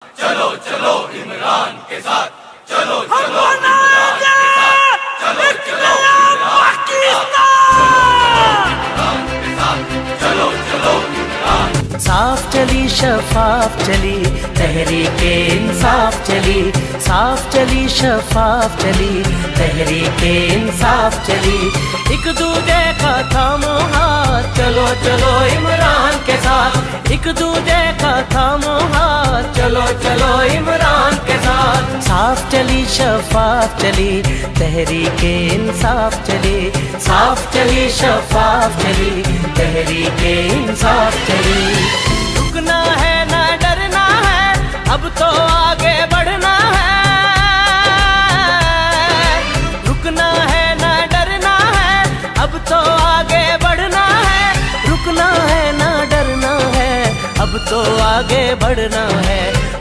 चलो चलो इमरान के साथ, चलो चलो इमरान के साथ, चलो चलो इमरान के साथ, चलो चलो इमरान। साफ चली शफाफ चली तहरीके इंसाफ चली, साफ चली शफाफ चली तहरीके इंसाफ चली। एक दूजे का थामो हाथ, चलो चलो इमरान के साथ। एक दूजे का थामो हाथ, चलो चलो इमरान के साथ। साफ चली शफाफ चली तहरीके इंसाफ चली, साफ चली शफाफ चली तहरीके इंसाफ चली। रुकना है ना डरना है, अब तो आगे बढ़ना है। रुकना है ना डरना है, अब तो आगे बढ़ना है। रुकना है ना डरना है, अब तो आगे बढ़ना है।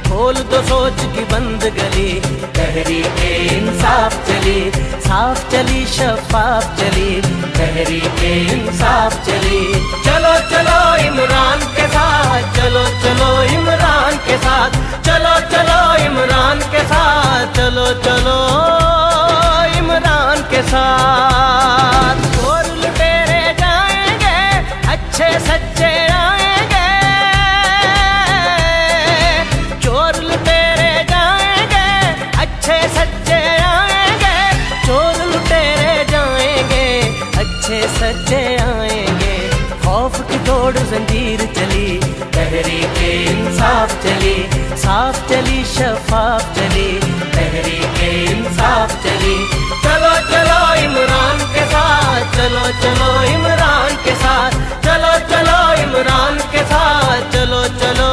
खोल दो सोच की बंद गली, तहरीके इंसाफ चली, साफ चली शफाफ चली तहरीके इंसाफ चली। चलो चलो इमरान के साथ, चलो चलो इमरान के साथ, चलो चलो इमरान के साथ, चलो चलो इमरान के साथ। चोर लुटेरे जाएंगे, अच्छे सच्चे आएंगे। चोर लुटेरे जाएंगे, अच्छे सच्चे आएंगे। चोर लुटेरे जाएंगे, अच्छे सच्चे आएंगे। खौफ की तोड़ जंजीर चली, तहरीके इंसाफ चली, साफ चली शफाफ चली तहरीके इंसाफ चली। चलो चलो इमरान के साथ, चलो चलो इमरान के साथ, चलो चलो इमरान के साथ, चलो चलो